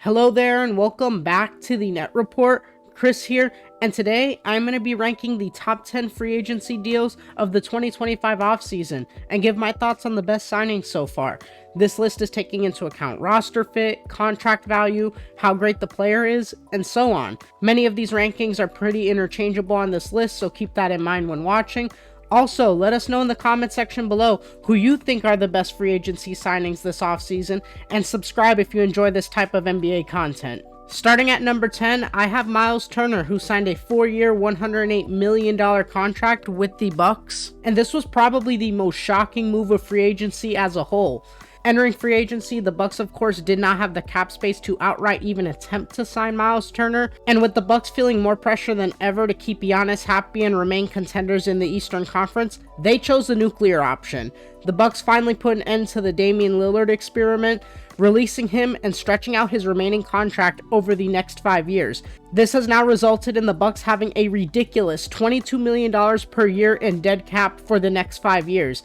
Hello there and welcome back to the Net Report. Chris here, and today I'm going to be ranking the top 10 free agency deals of the 2025 offseason and give my thoughts on the best signings so far. This list is taking into account roster fit, contract value, how great the player is, and so on. Many of these rankings are pretty interchangeable on this list, so keep that in mind when watching. Also, let us know in the comment section below who you think are the best free agency signings this offseason, and subscribe if you enjoy this type of NBA content. Starting at number 10, I have Myles Turner, who signed a 4-year, $108 million contract with the Bucks, and this was probably the most shocking move of free agency as a whole. Entering free agency, the Bucks of course did not have the cap space to outright even attempt to sign Myles Turner, and with the Bucks feeling more pressure than ever to keep Giannis happy and remain contenders in the Eastern Conference, they chose the nuclear option. The Bucks finally put an end to the Damian Lillard experiment, releasing him and stretching out his remaining contract over the next 5 years. This has now resulted in the Bucks having a ridiculous $22 million per year in dead cap for the next 5 years.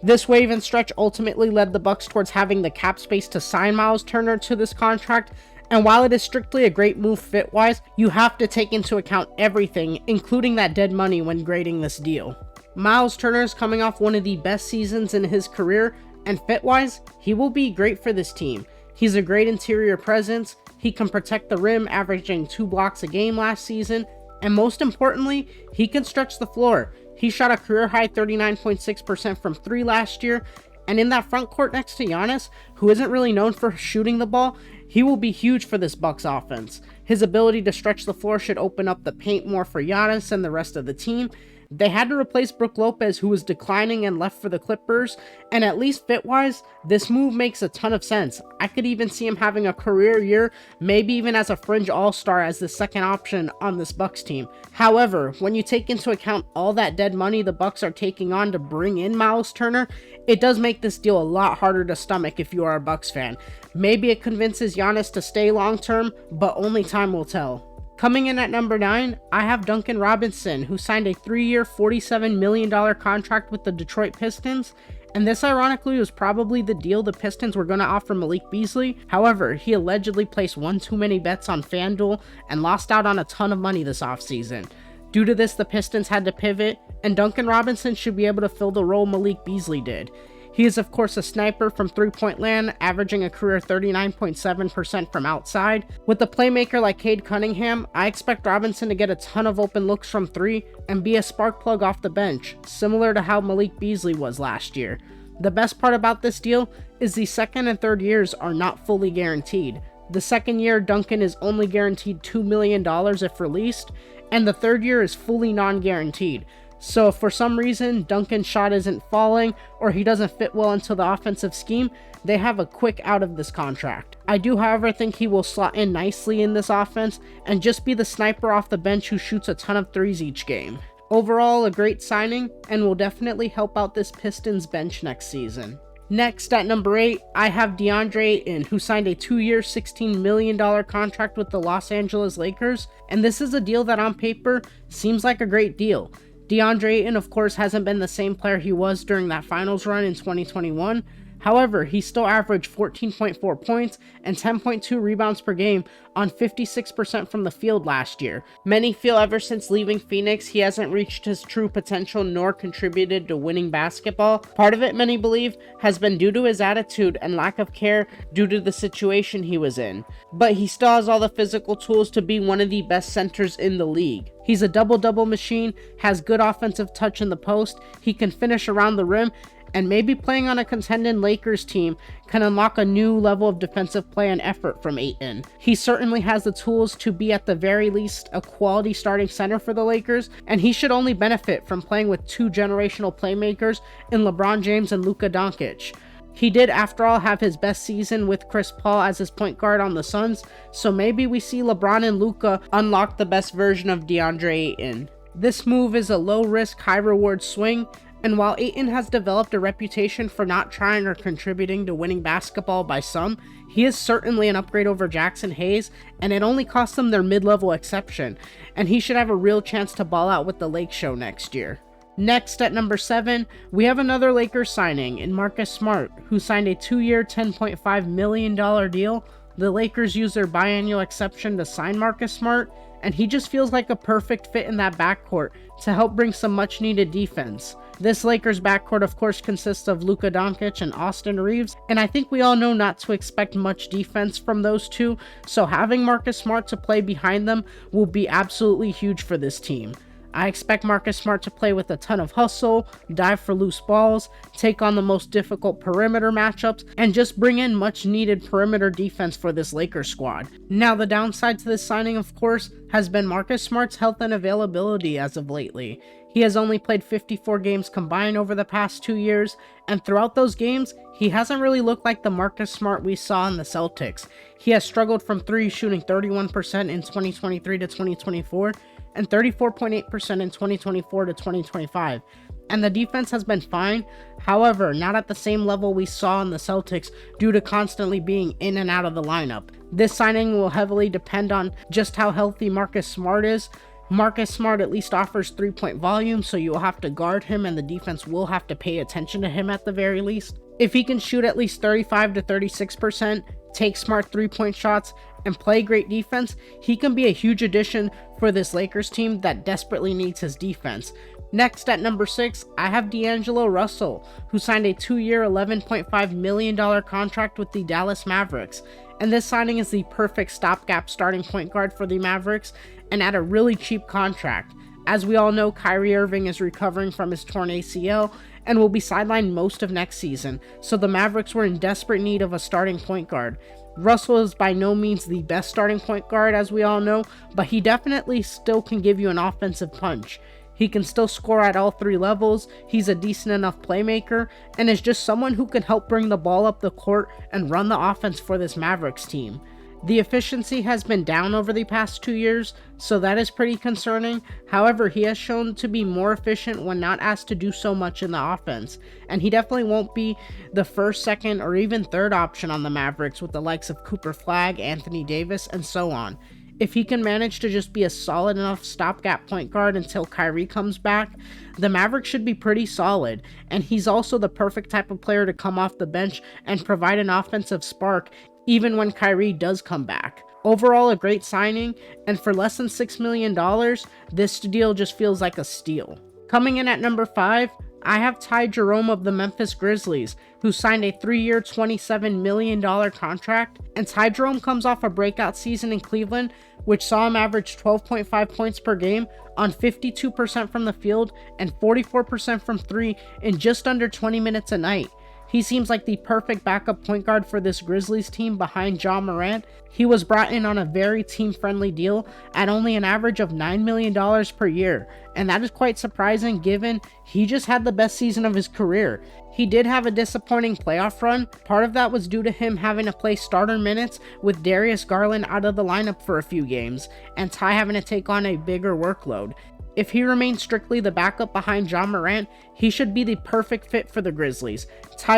This wave and stretch ultimately led the Bucks towards having the cap space to sign Myles Turner to this contract, and while it is strictly a great move fit-wise, you have to take into account everything, including that dead money when grading this deal. Myles Turner is coming off one of the best seasons in his career, and fit-wise, he will be great for this team. He's a great interior presence, he can protect the rim, averaging 2 blocks a game last season, and most importantly, he can stretch the floor. He shot a career-high 39.6% from 3 last year, and in that front court next to Giannis, who isn't really known for shooting the ball, he will be huge for this Bucks offense. His ability to stretch the floor should open up the paint more for Giannis and the rest of the team. They had to replace Brook Lopez, who was declining and left for the Clippers, and at least fit-wise, this move makes a ton of sense. I could even see him having a career year, maybe even as a fringe all-star as the second option on this Bucks team. However, when you take into account all that dead money the Bucks are taking on to bring in Myles Turner, it does make this deal a lot harder to stomach if you are a Bucks fan. Maybe it convinces Giannis to stay long-term, but only time will tell. Coming in at number 9, I have Duncan Robinson, who signed a 3-year, $47 million contract with the Detroit Pistons, and this ironically was probably the deal the Pistons were going to offer Malik Beasley. However, he allegedly placed one too many bets on FanDuel and lost out on a ton of money this offseason. Due to this, the Pistons had to pivot, and Duncan Robinson should be able to fill the role Malik Beasley did. He is of course a sniper from three-point land, averaging a career 39.7% from outside. With a playmaker like Cade Cunningham, I expect Robinson to get a ton of open looks from 3 and be a spark plug off the bench, similar to how Malik Beasley was last year. The best part about this deal is the second and third years are not fully guaranteed. The second year, Duncan is only guaranteed $2 million if released, and the third year is fully non-guaranteed. So if for some reason Duncan's shot isn't falling or he doesn't fit well into the offensive scheme, they have a quick out of this contract. I do however think he will slot in nicely in this offense and just be the sniper off the bench who shoots a ton of threes each game. Overall, a great signing and will definitely help out this Pistons bench next season. Next, at number 8, I have Deandre Ayton, who signed a 2-year, $16 million contract with the Los Angeles Lakers, and this is a deal that on paper seems like a great deal. DeAndre Ayton, of course, hasn't been the same player he was during that finals run in 2021. However, he still averaged 14.4 points and 10.2 rebounds per game on 56% from the field last year. Many feel ever since leaving Phoenix, he hasn't reached his true potential nor contributed to winning basketball. Part of it, many believe, has been due to his attitude and lack of care due to the situation he was in. But he still has all the physical tools to be one of the best centers in the league. He's a double-double machine, has good offensive touch in the post, he can finish around the rim, and maybe playing on a contending Lakers team can unlock a new level of defensive play and effort from Ayton. He certainly has the tools to be at the very least a quality starting center for the Lakers, and he should only benefit from playing with 2 generational playmakers in LeBron James and Luka Doncic. He did, after all, have his best season with Chris Paul as his point guard on the Suns, so maybe we see LeBron and Luka unlock the best version of DeAndre Ayton. This move is a low-risk, high-reward swing, and while Ayton has developed a reputation for not trying or contributing to winning basketball by some, he is certainly an upgrade over Jackson Hayes, and it only cost them their mid-level exception, and he should have a real chance to ball out with the Lake Show next year. Next, at number 7, we have another Lakers signing in Marcus Smart, who signed a 2-year, $10.5 million deal The Lakers used their biannual exception to sign Marcus Smart, and he just feels like a perfect fit in that backcourt to help bring some much needed defense. This Lakers backcourt of course consists of Luka Doncic and Austin Reeves, and I think we all know not to expect much defense from those two, so having Marcus Smart to play behind them will be absolutely huge for this team. I expect Marcus Smart to play with a ton of hustle, dive for loose balls, take on the most difficult perimeter matchups, and just bring in much needed perimeter defense for this Lakers squad. Now the downside to this signing of course has been Marcus Smart's health and availability as of lately. He has only played 54 games combined over the past 2 years, and throughout those games, he hasn't really looked like the Marcus Smart we saw in the Celtics. He has struggled from 3, shooting 31% in 2023 to 2024, and 34.8% in 2024 to 2025. And the defense has been fine, however, not at the same level we saw in the Celtics due to constantly being in and out of the lineup. This signing will heavily depend on just how healthy Marcus Smart is. Marcus Smart at least offers 3-point volume, so you will have to guard him and the defense will have to pay attention to him at the very least. If he can shoot at least 35 to 36%, take smart 3-point shots, and play great defense, he can be a huge addition for this Lakers team that desperately needs his defense. Next at number 6, I have DAngelo Russell, who signed a 2-year $11.5 million contract with the Dallas Mavericks. And this signing is the perfect stopgap starting point guard for the Mavericks, and at a really cheap contract. As we all know, Kyrie Irving is recovering from his torn ACL and will be sidelined most of next season, so the Mavericks were in desperate need of a starting point guard. Russell is by no means the best starting point guard, as we all know, but he definitely still can give you an offensive punch. He can still score at all 3 levels, he's a decent enough playmaker, and is just someone who can help bring the ball up the court and run the offense for this Mavericks team. The efficiency has been down over the past 2 years, so that is pretty concerning. However, he has shown to be more efficient when not asked to do so much in the offense, and he definitely won't be the first, second, or even third option on the Mavericks with the likes of Cooper Flagg, Anthony Davis, and so on. If he can manage to just be a solid enough stopgap point guard until Kyrie comes back, the Mavericks should be pretty solid, and he's also the perfect type of player to come off the bench and provide an offensive spark even when Kyrie does come back. Overall, a great signing, and for less than $6 million, this deal just feels like a steal. Coming in at number 5, I have Jerome of the Memphis Grizzlies, who signed a 3-year $27 million contract, and Jerome comes off a breakout season in Cleveland, which saw him average 12.5 points per game on 52% from the field and 44% from 3 in just under 20 minutes a night. He seems like the perfect backup point guard for this Grizzlies team behind Ja Morant. He was brought in on a very team-friendly deal at only an average of $9 million per year, and that is quite surprising given he just had the best season of his career. He did have a disappointing playoff run. Part of that was due to him having to play starter minutes with Darius Garland out of the lineup for a few games, and Ty having to take on a bigger workload. If he remains strictly the backup behind Ja Morant, he should be the perfect fit for the Grizzlies.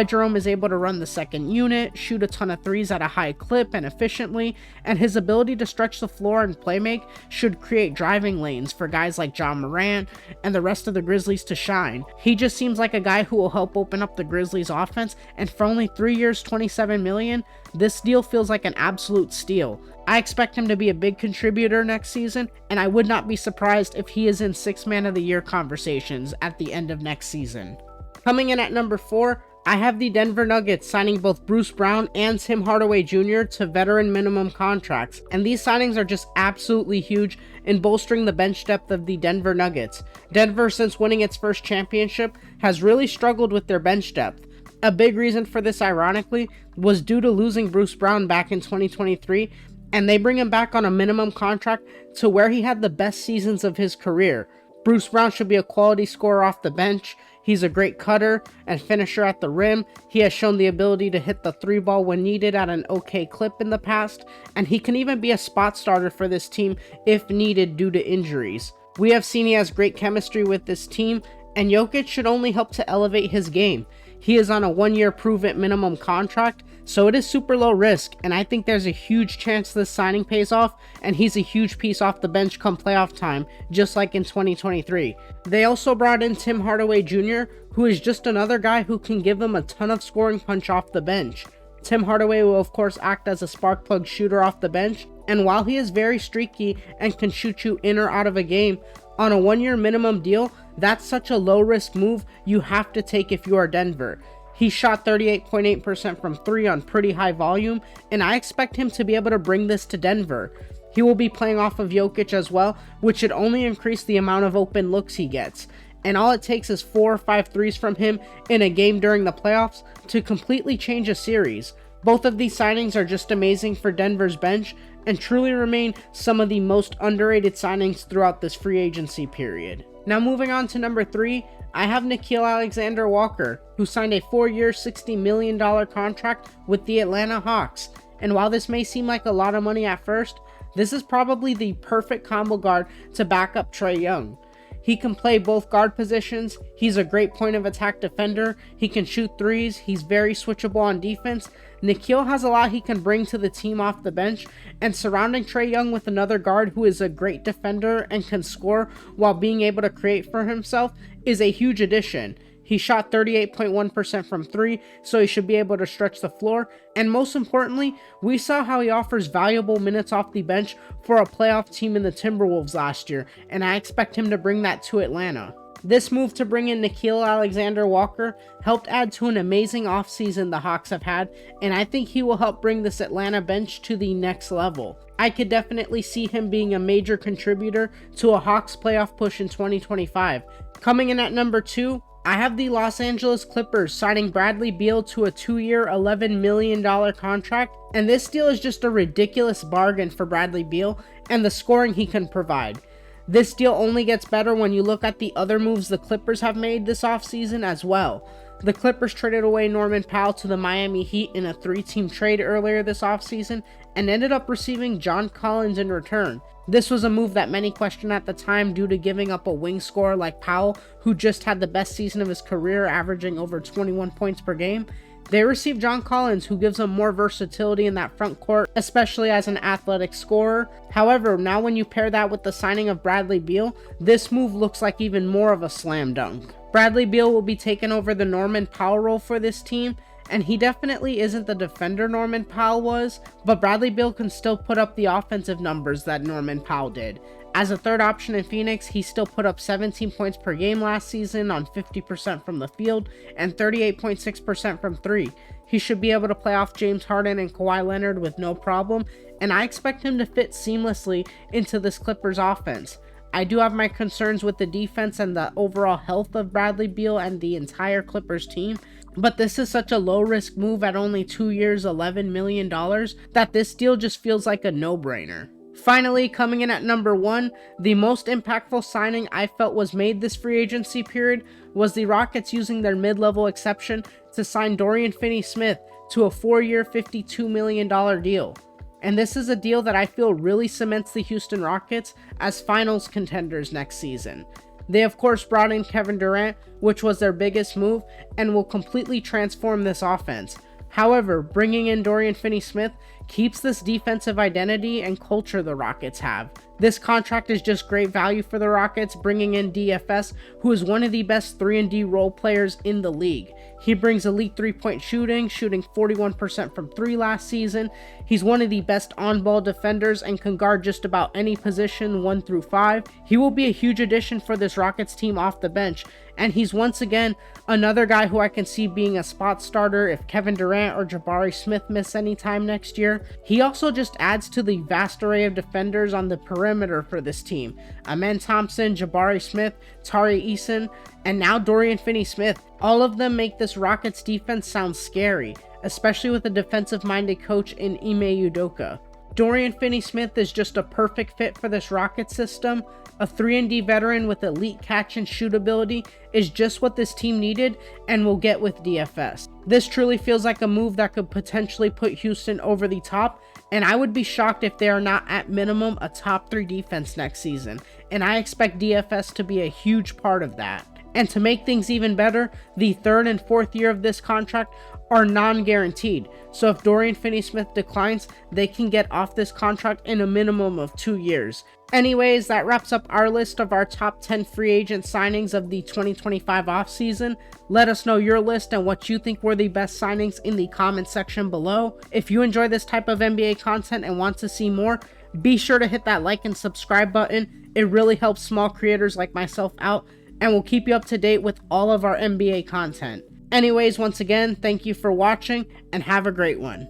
Jerome is able to run the second unit, shoot a ton of threes at a high clip and efficiently, and his ability to stretch the floor and playmake should create driving lanes for guys like Ja Morant and the rest of the Grizzlies to shine. He just seems like a guy who will help open up the Grizzlies offense, and for only 3 years, $27 million, this deal feels like an absolute steal. I expect him to be a big contributor next season, and I would not be surprised if he is in 6th Man of the Year conversations at the end of next season. Coming in at number 4, I have the Denver Nuggets signing both Bruce Brown and Tim Hardaway Jr. to veteran minimum contracts, and these signings are just absolutely huge in bolstering the bench depth of the Denver Nuggets. Denver, since winning its first championship, has really struggled with their bench depth. A big reason for this, ironically, was due to losing Bruce Brown back in 2023, and they bring him back on a minimum contract to where he had the best seasons of his career. Bruce Brown should be a quality scorer off the bench. He's a great cutter and finisher at the rim. He has shown the ability to hit the 3-ball when needed at an okay clip in the past, and he can even be a spot starter for this team if needed due to injuries. We have seen he has great chemistry with this team, and Jokic should only help to elevate his game. He is on a 1-year prove-it minimum contract, so it is super low risk, and I think there's a huge chance this signing pays off, and he's a huge piece off the bench come playoff time, just like in 2023. They also brought in Tim Hardaway Jr., who is just another guy who can give them a ton of scoring punch off the bench. Tim Hardaway will of course act as a spark plug shooter off the bench, and while he is very streaky and can shoot you in or out of a game, on a 1-year minimum deal, that's such a low risk move you have to take if you are Denver. He shot 38.8% from 3 on pretty high volume, and I expect him to be able to bring this to Denver. He will be playing off of Jokic as well, which should only increase the amount of open looks he gets. And all it takes is 4 or 5 threes from him in a game during the playoffs to completely change a series. Both of these signings are just amazing for Denver's bench and truly remain some of the most underrated signings throughout this free agency period. Now moving on to number 3, I have Nickeil Alexander Walker, who signed a 4-year, $60 million contract with the Atlanta Hawks. And while this may seem like a lot of money at first, this is probably the perfect combo guard to back up Trae Young. He can play both guard positions, he's a great point of attack defender, he can shoot threes, he's very switchable on defense. Nickeil has a lot he can bring to the team off the bench, and surrounding Trae Young with another guard who is a great defender and can score while being able to create for himself is a huge addition. He shot 38.1% from 3, so he should be able to stretch the floor. And most importantly, we saw how he offers valuable minutes off the bench for a playoff team in the Timberwolves last year, and I expect him to bring that to Atlanta. This move to bring in Nickeil Alexander Walker helped add to an amazing offseason the Hawks have had, and I think he will help bring this Atlanta bench to the next level. I could definitely see him being a major contributor to a Hawks playoff push in 2025. Coming in at number 2, I have the Los Angeles Clippers signing Bradley Beal to a 2-year, $11 million contract, and this deal is just a ridiculous bargain for Bradley Beal and the scoring he can provide. This deal only gets better when you look at the other moves the Clippers have made this offseason as well. The Clippers traded away Norman Powell to the Miami Heat in a 3-team trade earlier this offseason and ended up receiving John Collins in return. This was a move that many questioned at the time due to giving up a wing scorer like Powell, who just had the best season of his career, averaging over 21 points per game. They received John Collins, who gives them more versatility in that front court, especially as an athletic scorer. However, now when you pair that with the signing of Bradley Beal, this move looks like even more of a slam dunk. Bradley Beal will be taking over the Norman Powell role for this team, and he definitely isn't the defender Norman Powell was, but Bradley Beal can still put up the offensive numbers that Norman Powell did. As a third option in Phoenix, he still put up 17 points per game last season on 50% from the field and 38.6% from 3. He should be able to play off James Harden and Kawhi Leonard with no problem, and I expect him to fit seamlessly into this Clippers offense. I do have my concerns with the defense and the overall health of Bradley Beal and the entire Clippers team, but this is such a low-risk move at only 2 years, $11 million, that this deal just feels like a no-brainer. Finally, coming in at number 1, the most impactful signing I felt was made this free agency period was the Rockets using their mid-level exception to sign Dorian Finney-Smith to a 4-year, $52 million deal. And this is a deal that I feel really cements the Houston Rockets as finals contenders next season. They of course brought in Kevin Durant, which was their biggest move, and will completely transform this offense. However, bringing in Dorian Finney-Smith keeps this defensive identity and culture the Rockets have. This contract is just great value for the Rockets, bringing in DFS, who is one of the best 3-and-D role players in the league. He brings elite 3-point shooting, shooting 41% from 3 last season. He's one of the best on-ball defenders and can guard just about any position 1 through 5. He will be a huge addition for this Rockets team off the bench, and he's once again another guy who I can see being a spot starter if Kevin Durant or Jabari Smith miss any time next year. He also just adds to the vast array of defenders on the perimeter for this team. Amen Thompson, Jabari Smith, Tari Eason, and now Dorian Finney-Smith. All of them make this Rockets defense sound scary, especially with a defensive-minded coach in Ime Udoka. Dorian Finney-Smith is just a perfect fit for this Rockets system. A 3-and-D veteran with elite catch and shoot ability is just what this team needed and will get with DFS. This truly feels like a move that could potentially put Houston over the top, and I would be shocked if they are not at minimum a top 3 defense next season, and I expect DFS to be a huge part of that. And to make things even better, the third and fourth year of this contract are non-guaranteed. So if Dorian Finney-Smith declines, they can get off this contract in a minimum of 2 years. Anyways, that wraps up our list of our top 10 free agent signings of the 2025 offseason. Let us know your list and what you think were the best signings in the comment section below. If you enjoy this type of NBA content and want to see more, be sure to hit that like and subscribe button. It really helps small creators like myself out and will keep you up to date with all of our NBA content. Anyways, once again, thank you for watching and have a great one.